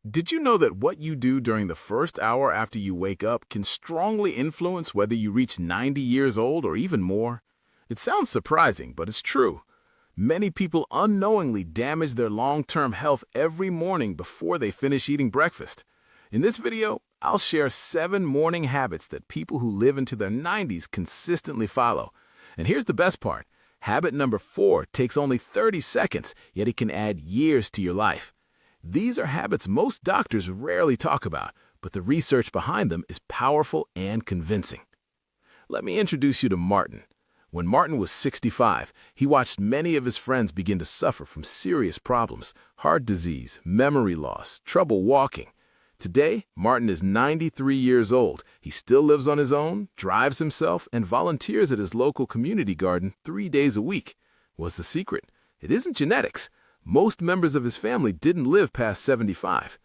Did you know that what you do during the first hour after you wake up can strongly influence whether you reach 90 years old or even more? It sounds surprising, but it's true. Many people unknowingly damage their long-term health every morning before they finish eating breakfast. In this video, I'll share 7 morning habits that people who live into their 90s consistently follow. And here's the best part. Habit number 4 takes only 30 seconds, yet it can add years to your life. These are habits most doctors rarely talk about, but the research behind them is powerful and convincing. Let me introduce you to Martin. When Martin was 65, he watched many of his friends begin to suffer from serious problems: heart disease, memory loss, trouble walking. Today, Martin is 93 years old. He still lives on his own, drives himself, and volunteers at his local community garden 3 days a week. What's the secret? It isn't genetics. Most members of his family didn't live past 75.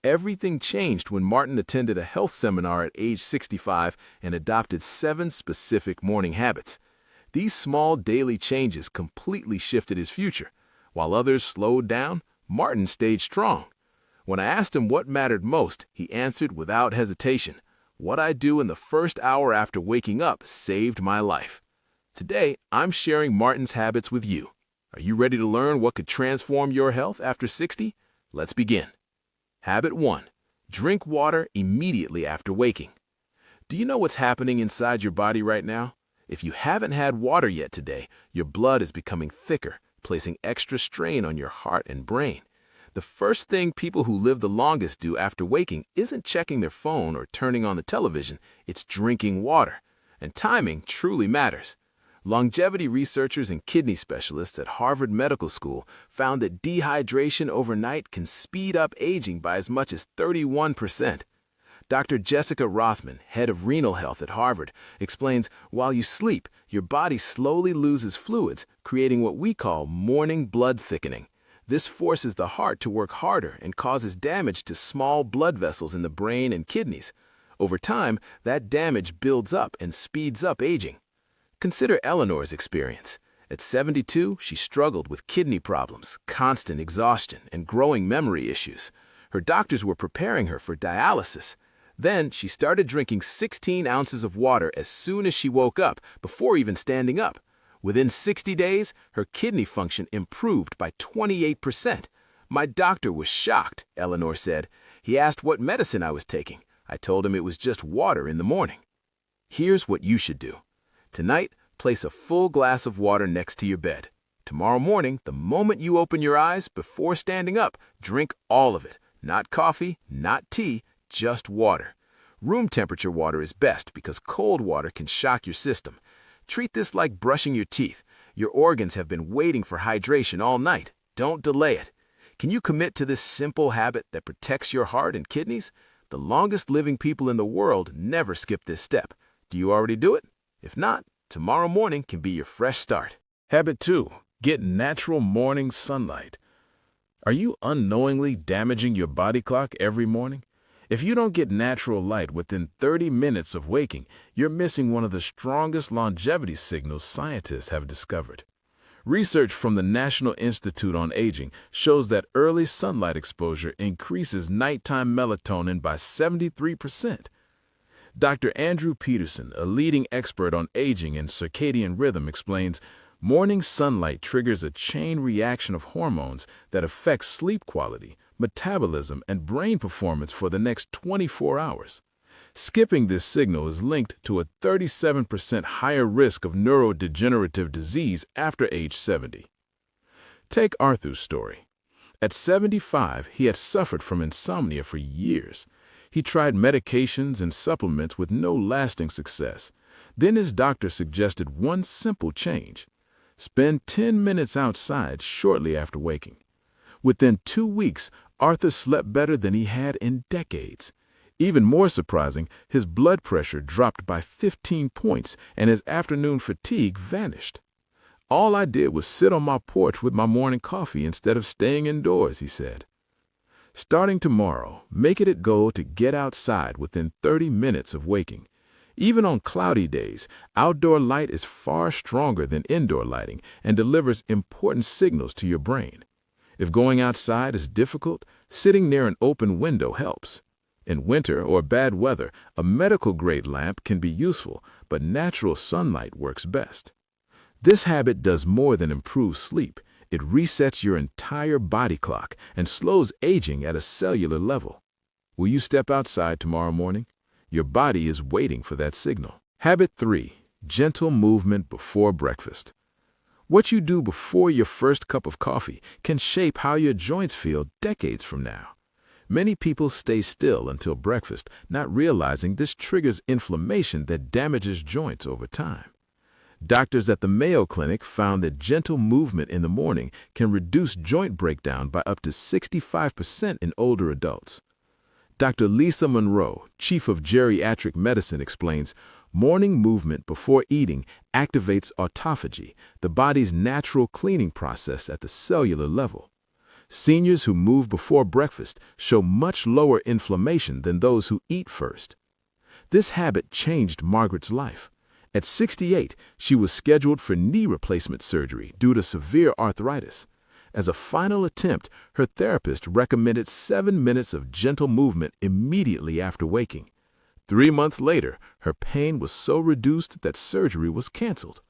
Everything changed when Martin attended a health seminar at age 65 and adopted 7 specific morning habits. These small daily changes completely shifted his future. While others slowed down, Martin stayed strong. When I asked him what mattered most, he answered without hesitation, "What I do in the first hour after waking up saved my life." Today, I'm sharing Martin's habits with you. Are you ready to learn what could transform your health after 60? Let's begin. Habit 1. Drink water immediately after waking. Do you know what's happening inside your body right now? If you haven't had water yet today, your blood is becoming thicker, placing extra strain on your heart and brain. The first thing people who live the longest do after waking isn't checking their phone or turning on the television, it's drinking water. And timing truly matters. Longevity researchers and kidney specialists at Harvard Medical School found that dehydration overnight can speed up aging by as much as 31%. Dr. Jessica Rothman, head of renal health at Harvard, explains while you sleep, your body slowly loses fluids, creating what we call morning blood thickening. This forces the heart to work harder and causes damage to small blood vessels in the brain and kidneys. Over time, that damage builds up and speeds up aging. Consider Eleanor's experience. At 72, she struggled with kidney problems, constant exhaustion, and growing memory issues. Her doctors were preparing her for dialysis. Then she started drinking 16 ounces of water as soon as she woke up, before even standing up. Within 60 days, her kidney function improved by 28%. "My doctor was shocked," Eleanor said. "He asked what medicine I was taking. I told him it was just water in the morning." Here's what you should do. Tonight, place a full glass of water next to your bed. Tomorrow morning, the moment you open your eyes, before standing up, drink all of it. Not coffee, not tea, just water. Room temperature water is best because cold water can shock your system. Treat this like brushing your teeth. Your organs have been waiting for hydration all night. Don't delay it. Can you commit to this simple habit that protects your heart and kidneys? The longest living people in the world never skip this step. Do you already do it? If not, tomorrow morning can be your fresh start. Habit 2. Get natural morning sunlight. Are you unknowingly damaging your body clock every morning? If you don't get natural light within 30 minutes of waking, you're missing one of the strongest longevity signals scientists have discovered. Research from the National Institute on Aging shows that early sunlight exposure increases nighttime melatonin by 73%. Dr. Andrew Peterson, a leading expert on aging and circadian rhythm, explains, morning sunlight triggers a chain reaction of hormones that affects sleep quality, metabolism, and brain performance for the next 24 hours. Skipping this signal is linked to a 37% higher risk of neurodegenerative disease after age 70. Take Arthur's story. At 75, he had suffered from insomnia for years. He tried medications and supplements with no lasting success. Then his doctor suggested one simple change. Spend 10 minutes outside shortly after waking. Within 2 weeks, Arthur slept better than he had in decades. Even more surprising, his blood pressure dropped by 15 points and his afternoon fatigue vanished. "All I did was sit on my porch with my morning coffee instead of staying indoors," he said. Starting tomorrow, make it a goal to get outside within 30 minutes of waking. Even on cloudy days, outdoor light is far stronger than indoor lighting and delivers important signals to your brain. If going outside is difficult, sitting near an open window helps. In winter or bad weather, a medical-grade lamp can be useful, but natural sunlight works best. This habit does more than improve sleep. It resets your entire body clock and slows aging at a cellular level. Will you step outside tomorrow morning? Your body is waiting for that signal. Habit 3. Gentle movement before breakfast. What you do before your first cup of coffee can shape how your joints feel decades from now. Many people stay still until breakfast, not realizing this triggers inflammation that damages joints over time. Doctors at the Mayo Clinic found that gentle movement in the morning can reduce joint breakdown by up to 65% in older adults. Dr. Lisa Monroe, chief of geriatric medicine, explains, morning movement before eating activates autophagy, the body's natural cleaning process at the cellular level. Seniors who move before breakfast show much lower inflammation than those who eat first. This habit changed Margaret's life. At 68, she was scheduled for knee replacement surgery due to severe arthritis. As a final attempt, her therapist recommended 7 minutes of gentle movement immediately after waking. 3 months later, her pain was so reduced that surgery was canceled.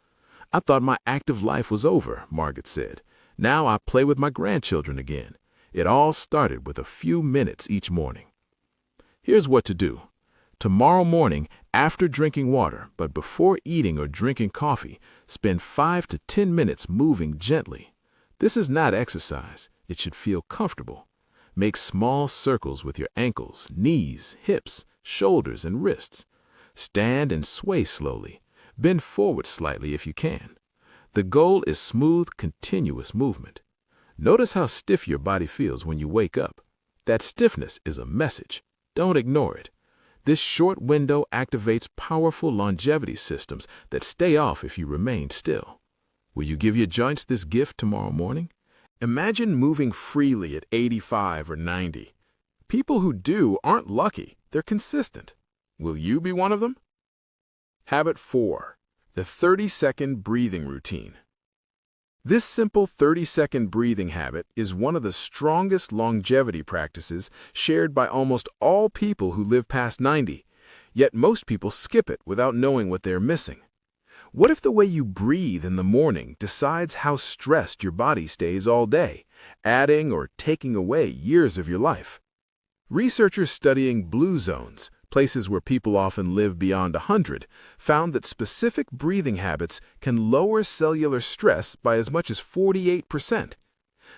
"I thought my active life was over," Margaret said. "Now I play with my grandchildren again." It all started with a few minutes each morning. Here's what to do. Tomorrow morning, after drinking water, but before eating or drinking coffee, spend 5 to 10 minutes moving gently. This is not exercise. It should feel comfortable. Make small circles with your ankles, knees, hips, shoulders, and wrists. Stand and sway slowly. Bend forward slightly if you can. The goal is smooth, continuous movement. Notice how stiff your body feels when you wake up. That stiffness is a message. Don't ignore it. This short window activates powerful longevity systems that stay off if you remain still. Will you give your joints this gift tomorrow morning? Imagine moving freely at 85 or 90. People who do aren't lucky, they're consistent. Will you be one of them? Habit 4. The 30-second breathing routine. This simple 30-second breathing habit is one of the strongest longevity practices shared by almost all people who live past 90, yet most people skip it without knowing what they're missing. What if the way you breathe in the morning decides how stressed your body stays all day, adding or taking away years of your life? Researchers studying blue zones, places where people often live beyond 100, found that specific breathing habits can lower cellular stress by as much as 48%.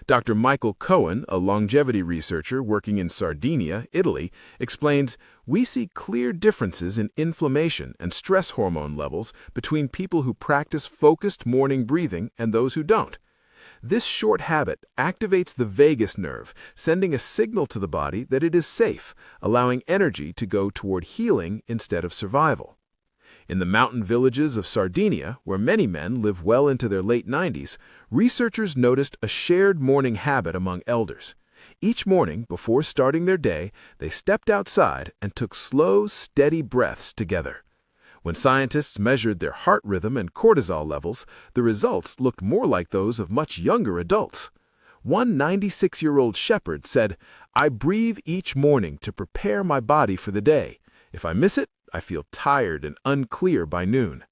Dr. Michael Cohen, a longevity researcher working in Sardinia, Italy, explains, "We see clear differences in inflammation and stress hormone levels between people who practice focused morning breathing and those who don't. This short habit activates the vagus nerve, sending a signal to the body that it is safe, allowing energy to go toward healing instead of survival." In the mountain villages of Sardinia, where many men live well into their late 90s, researchers noticed a shared morning habit among elders. Each morning, before starting their day, they stepped outside and took slow, steady breaths together. When scientists measured their heart rhythm and cortisol levels, the results looked more like those of much younger adults. One 96-year-old shepherd said, "I breathe each morning to prepare my body for the day. If I miss it, I feel tired and unclear by noon."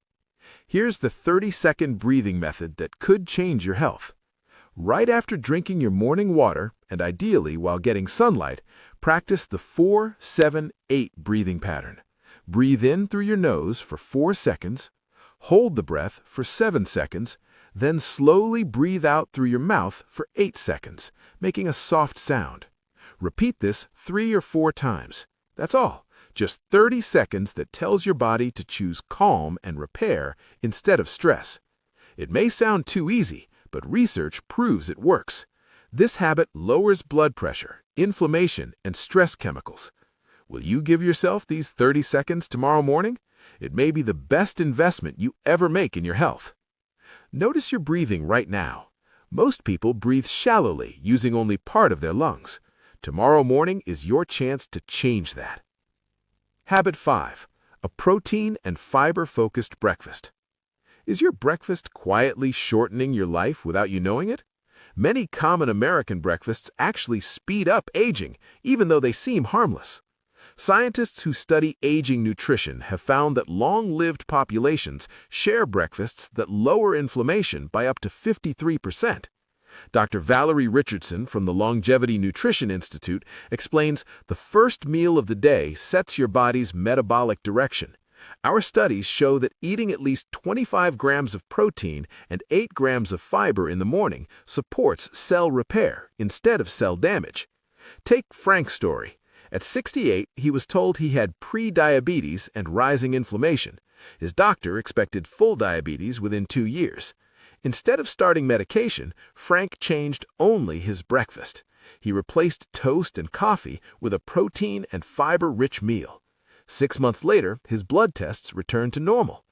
Here's the 30-second breathing method that could change your health. Right after drinking your morning water, and ideally while getting sunlight, practice the 4-7-8 breathing pattern. Breathe in through your nose for 4 seconds, hold the breath for 7 seconds, then slowly breathe out through your mouth for 8 seconds, making a soft sound. Repeat this 3 or 4 times. That's all. Just 30 seconds that tells your body to choose calm and repair instead of stress. It may sound too easy, but research proves it works. This habit lowers blood pressure, inflammation, and stress chemicals. Will you give yourself these 30 seconds tomorrow morning? It may be the best investment you ever make in your health. Notice your breathing right now. Most people breathe shallowly, using only part of their lungs. Tomorrow morning is your chance to change that. Habit 5. A protein and fiber-focused breakfast. Is your breakfast quietly shortening your life without you knowing it? Many common American breakfasts actually speed up aging, even though they seem harmless. Scientists who study aging nutrition have found that long-lived populations share breakfasts that lower inflammation by up to 53%. Dr. Valerie Richardson from the Longevity Nutrition Institute explains the first meal of the day sets your body's metabolic direction. Our studies show that eating at least 25 grams of protein and 8 grams of fiber in the morning supports cell repair instead of cell damage. Take Frank's story. At 68, he was told he had pre-diabetes and rising inflammation. His doctor expected full diabetes within 2 years. Instead of starting medication, Frank changed only his breakfast. He replaced toast and coffee with a protein and fiber-rich meal. 6 months later, his blood tests returned to normal.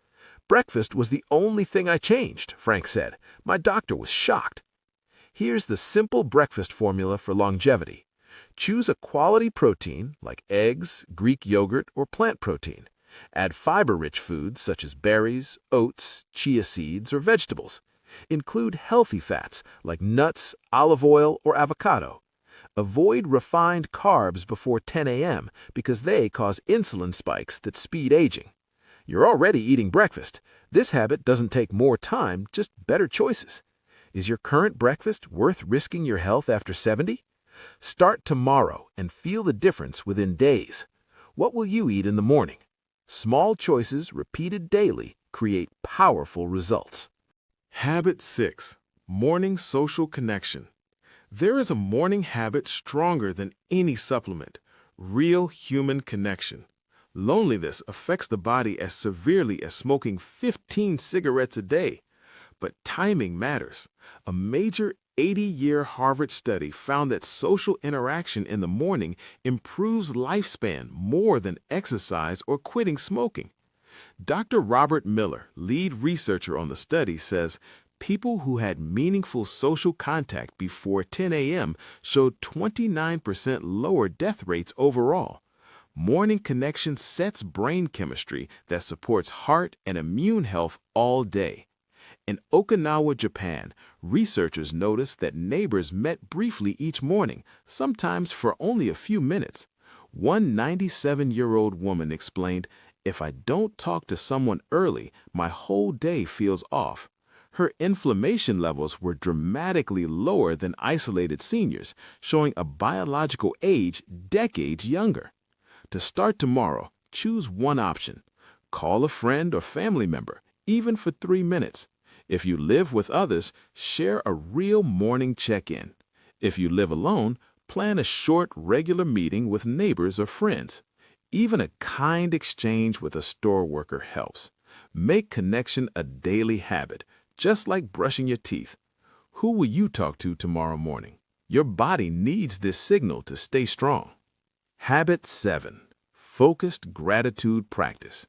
"Breakfast was the only thing I changed," Frank said. "My doctor was shocked." Here's the simple breakfast formula for longevity. Choose a quality protein like eggs, Greek yogurt, or plant protein. Add fiber-rich foods such as berries, oats, chia seeds, or vegetables. Include healthy fats like nuts, olive oil, or avocado. Avoid refined carbs before 10 a.m. because they cause insulin spikes that speed aging. You're already eating breakfast. This habit doesn't take more time, just better choices. Is your current breakfast worth risking your health after 70? Start tomorrow and feel the difference within days. What will you eat in the morning? Small choices repeated daily create powerful results. Habit 6. Morning social connection. There is a morning habit stronger than any supplement: real human connection. Loneliness affects the body as severely as smoking 15 cigarettes a day. But timing matters. A major 80-year Harvard study found that social interaction in the morning improves lifespan more than exercise or quitting smoking. Dr. Robert Miller, lead researcher on the study, says people who had meaningful social contact before 10 a.m. showed 29% lower death rates overall. Morning connection sets brain chemistry that supports heart and immune health all day. In Okinawa, Japan, researchers noticed that neighbors met briefly each morning, sometimes for only a few minutes. One 97-year-old woman explained, "If I don't talk to someone early, my whole day feels off." Her inflammation levels were dramatically lower than isolated seniors, showing a biological age decades younger. To start tomorrow, choose one option. Call a friend or family member, even for 3 minutes. If you live with others, share a real morning check-in. If you live alone, plan a short, regular meeting with neighbors or friends. Even a kind exchange with a store worker helps. Make connection a daily habit, just like brushing your teeth. Who will you talk to tomorrow morning? Your body needs this signal to stay strong. Habit 7. Focused gratitude practice.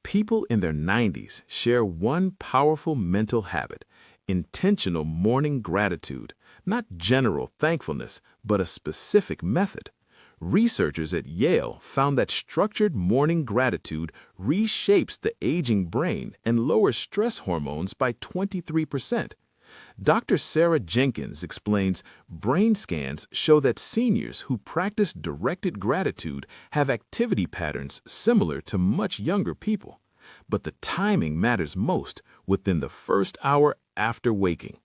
People in their 90s share one powerful mental habit: intentional morning gratitude, not general thankfulness, but a specific method. Researchers at Yale found that structured morning gratitude reshapes the aging brain and lowers stress hormones by 23%. Dr. Sarah Jenkins explains brain scans show that seniors who practice directed gratitude have activity patterns similar to much younger people. But the timing matters most, within the first hour after waking.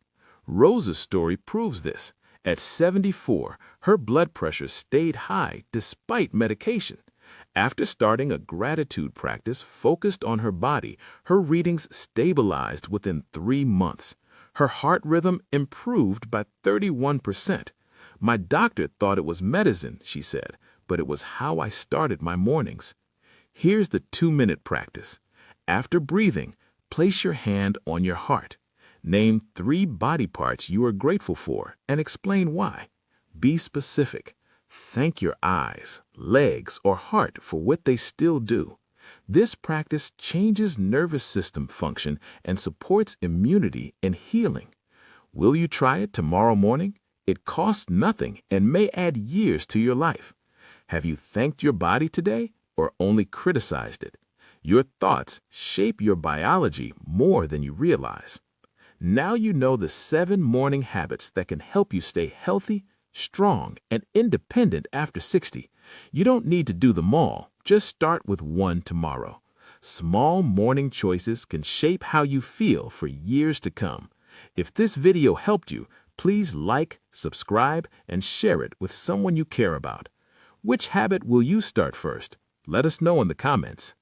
Rosa's story proves this. At 74, her blood pressure stayed high despite medication. After starting a gratitude practice focused on her body, her readings stabilized within 3 months. Her heart rhythm improved by 31%. "My doctor thought it was medicine," she said, "but it was how I started my mornings." Here's the 2-minute practice. After breathing, place your hand on your heart. Name 3 body parts you are grateful for and explain why. Be specific. Thank your eyes, legs, or heart for what they still do. This practice changes nervous system function and supports immunity and healing. Will you try it tomorrow morning? It costs nothing and may add years to your life. Have you thanked your body today or only criticized it? Your thoughts shape your biology more than you realize. Now you know the 7 morning habits that can help you stay healthy, strong, and independent after 60. You don't need to do them all. Just start with one tomorrow. Small morning choices can shape how you feel for years to come. If this video helped you, please like, subscribe, and share it with someone you care about. Which habit will you start first? Let us know in the comments.